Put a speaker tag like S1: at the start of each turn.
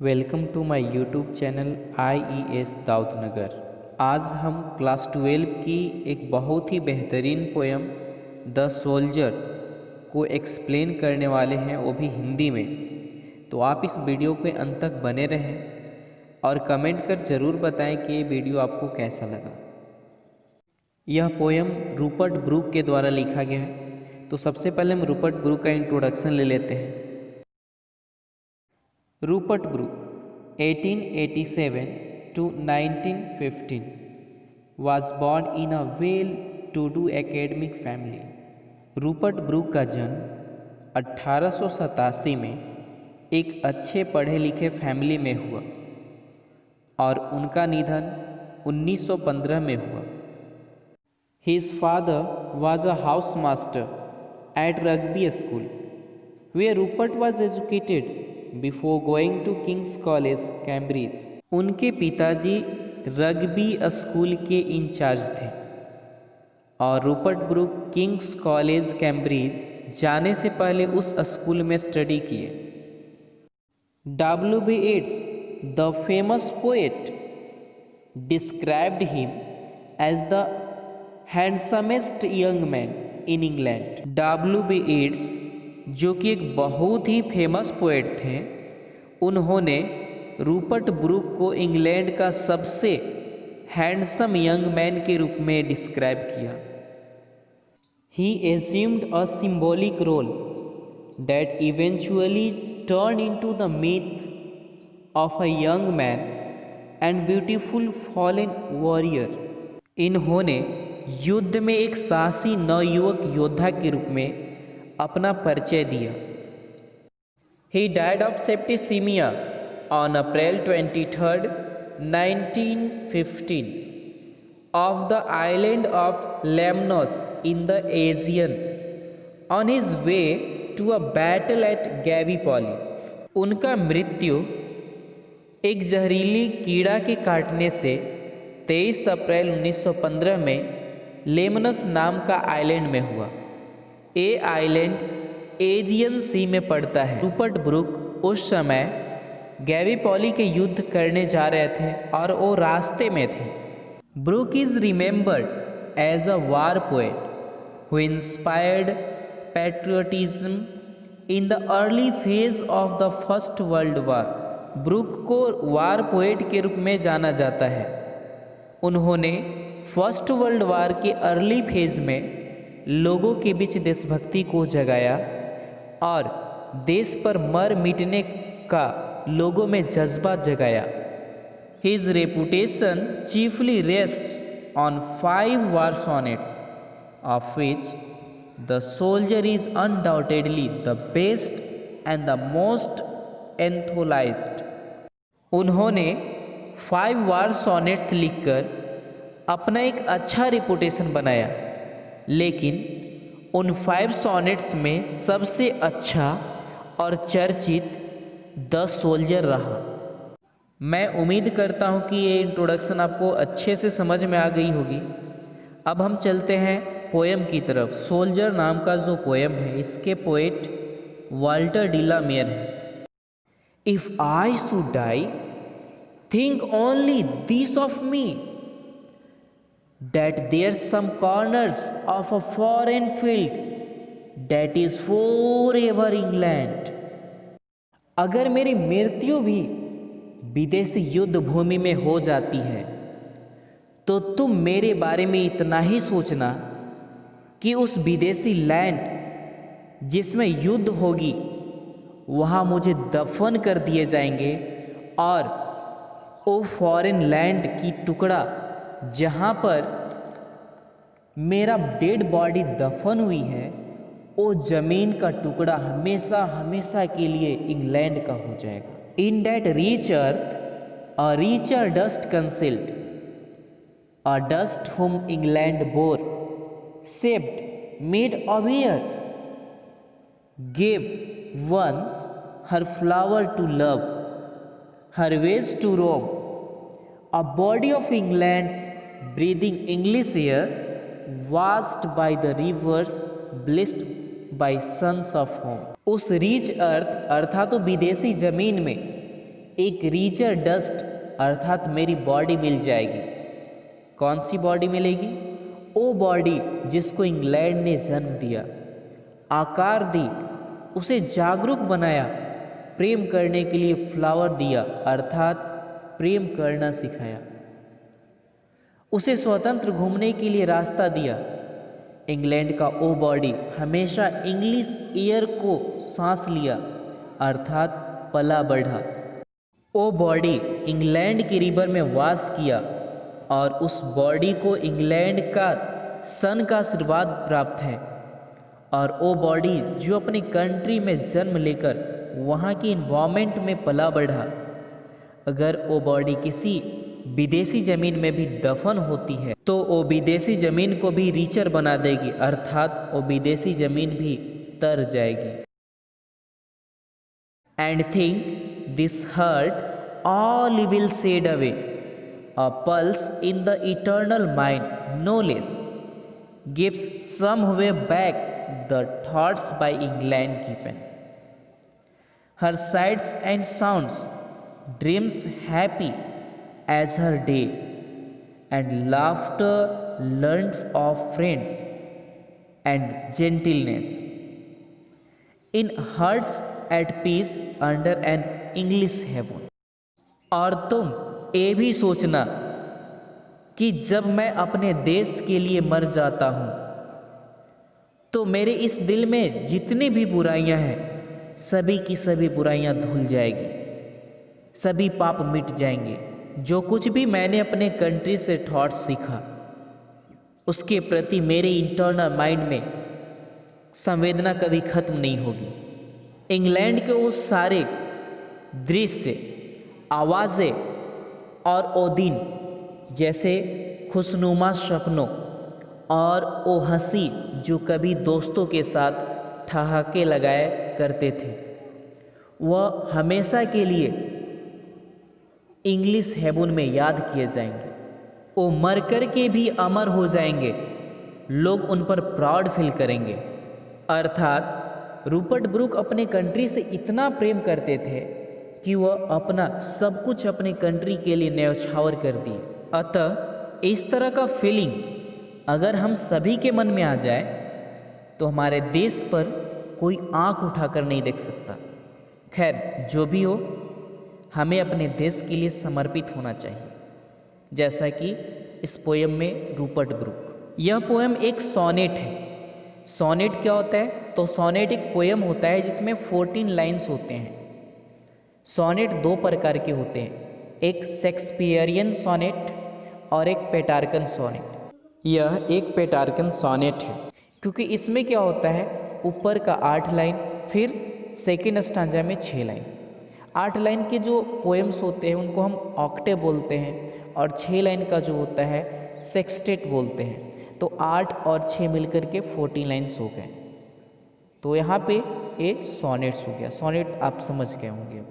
S1: Welcome to my YouTube channel IES Daudnagar. आज हम class 12 की एक बहुत ही बेहतरीन पोयम द सोल्जर को एक्सप्लेन करने वाले हैं, वो भी हिंदी में। तो आप इस वीडियो के अंत तक बने रहें और कमेंट कर ज़रूर बताएं कि ये वीडियो आपको कैसा लगा। यह पोयम रूपर्ट ब्रूक के द्वारा लिखा गया है। तो सबसे पहले हम रूपर्ट ब्रूक का इंट्रोडक्शन ले लेते हैं। Rupert Brooke 1887 to 1915 was born in a well-to-do academic family. Rupert Brooke का जन्म 1887 में एक अच्छे पढ़े लिखे फैमिली में हुआ और उनका निधन 1915 में हुआ। His father was a housemaster at Rugby School, where Rupert was educated before going to King's College, Cambridge. उनके पिताजी रग्बी स्कूल के इंचार्ज थे और Rupert Brooke King's College Cambridge जाने से पहले उस स्कूल में स्टडी किए। W.B. Yeats, the famous poet, described him as the handsomest young man in England. W.B. Yeats, जो कि एक बहुत ही फेमस पोएट थे, उन्होंने रूपर्ट ब्रूक को इंग्लैंड का सबसे हैंडसम यंग मैन के रूप में डिस्क्राइब किया। He assumed a symbolic role that eventually turned into the myth of a young man and beautiful fallen warrior. इन्होंने युद्ध में एक साहसी नवयुवक योद्धा के रूप में अपना परिचय दिया। He died of septicemia on April 23, 1915, of the island of Lemnos in the Aegean, on his way to a battle at Gallipoli. उनका मृत्यु एक जहरीली कीड़ा के काटने से 23 अप्रैल 1915 में लेमनस नाम का आइलैंड में हुआ। ये आइलैंड एजियन सी में पड़ता है। रूपर्ट ब्रूक उस समय गैलीपॉली के युद्ध करने जा रहे थे और वो रास्ते में थे। Brooke is remembered as a war poet who inspired patriotism in the early phase of the First World War. Brooke को वार पोएट के रूप में जाना जाता है। उन्होंने फर्स्ट वर्ल्ड वार के अर्ली फेज में लोगों के बीच देशभक्ति को जगाया और देश पर मर मिटने का लोगों में जज्बा जगाया। His reputation chiefly rests on 5 war sonnets, of which The Soldier is undoubtedly the best and the most enthusiastic. उन्होंने 5 वार सॉनेट्स लिखकर अपना एक अच्छा रिपुटेशन बनाया, लेकिन उन 5 सॉनेट्स में सबसे अच्छा और चर्चित द सोल्जर रहा। मैं उम्मीद करता हूँ कि ये इंट्रोडक्शन आपको अच्छे से समझ में आ गई होगी। अब हम चलते हैं पोएम की तरफ। सोल्जर नाम का जो पोएम है, इसके पोएट वाल्टर डिलामेयर है। If I should die, think only this of me, that there's some corners of a foreign field that is forever England. अगर मेरी मृत्यु भी विदेशी युद्ध भूमि में हो जाती है तो तुम मेरे बारे में इतना ही सोचना कि उस विदेशी लैंड जिसमें युद्ध होगी वहां मुझे दफन कर दिए जाएंगे और वो फॉरेन लैंड की टुकड़ा जहाँ पर मेरा डेड बॉडी दफन हुई है, वो जमीन का टुकड़ा हमेशा हमेशा के लिए इंग्लैंड का हो जाएगा। In that rich earth a richer dust concealed, a dust whom England bore, shaped, made aware, gave once her flower to love, her ways to roam, a body of England's breathing English air, washed by the rivers, blessed by sons of home. उस reach अर्थ अर्थात तो विदेशी जमीन में एक richer dust अर्थात मेरी body मिल जाएगी। कौन सी बॉडी मिलेगी? वो बॉडी जिसको इंग्लैंड ने जन्म दिया, आकार दी, उसे जागरूक बनाया, प्रेम करने के लिए फ्लावर दिया अर्थात प्रेम करना सिखाया, उसे स्वतंत्र घूमने के लिए रास्ता दिया। इंग्लैंड का ओ बॉडी हमेशा इंग्लिश एयर को सांस लिया अर्थात पला बढ़ा। ओ बॉडी इंग्लैंड के रिवर में वास किया और उस बॉडी को इंग्लैंड का सन का आशीर्वाद प्राप्त है। और ओ बॉडी जो अपनी कंट्री में जन्म लेकर वहाँ की इन्वायरमेंट में पला बढ़ा, अगर वो बॉडी किसी विदेशी जमीन में भी दफन होती है तो वो विदेशी जमीन को भी रिचर बना देगी अर्थात वो विदेशी जमीन भी तर जाएगी। And think this heart all evil shed away, a pulse in the eternal mind no less gives some way back the thoughts by England given. Her sights and sounds, dreams happy as her day, and laughter learned of friends and gentleness. In hearts at peace under an English heaven. और तुम ये भी सोचना कि जब मैं अपने देश के लिए मर जाता हूँ तो मेरे इस दिल में जितनी भी बुराइयां हैं सभी की सभी बुराइयां धुल जाएगी, सभी पाप मिट जाएंगे। जो कुछ भी मैंने अपने कंट्री से थॉट्स सीखा उसके प्रति मेरे इंटरनल माइंड में संवेदना कभी खत्म नहीं होगी। इंग्लैंड के वो सारे दृश्य, आवाज़ें और वो दिन जैसे खुशनुमा सपनों और वो हंसी जो कभी दोस्तों के साथ ठहाके लगाए करते थे, वह हमेशा के लिए इंग्लिश हेवन में याद किए जाएंगे। वो मर कर के भी अमर हो जाएंगे, लोग उन पर प्राउड फील करेंगे। अर्थात रूपर्ट ब्रूक अपने कंट्री से इतना प्रेम करते थे कि वह अपना सब कुछ अपने कंट्री के लिए न्यौछावर कर दिए। अतः इस तरह का फीलिंग अगर हम सभी के मन में आ जाए तो हमारे देश पर कोई आंख उठाकर नहीं देख सकता। खैर जो भी हो, हमें अपने देश के लिए समर्पित होना चाहिए, जैसा कि इस पोएम में रूपर्ट ब्रूक। यह पोएम एक सोनेट है। सोनेट क्या होता है? तो सोनेट एक पोएम होता है जिसमें 14 लाइन्स होते हैं। सोनेट दो प्रकार के होते हैं, एक शेक्सपियरियन सोनेट और एक पेटार्कन सोनेट। यह एक पेटार्कन सोनेट है क्योंकि इसमें क्या होता है, ऊपर का 8 लाइन, फिर सेकेंड स्टांजा में 6 लाइन। 8 लाइन के जो पोएम्स होते हैं उनको हम ऑक्टेव बोलते हैं और 6 लाइन का जो होता है सेक्सटेट बोलते हैं। तो 8 और 6 मिलकर के 14 लाइन्स हो गए। तो यहाँ पे एक सोनेट्स हो गया। सोनेट आप समझ गए होंगे।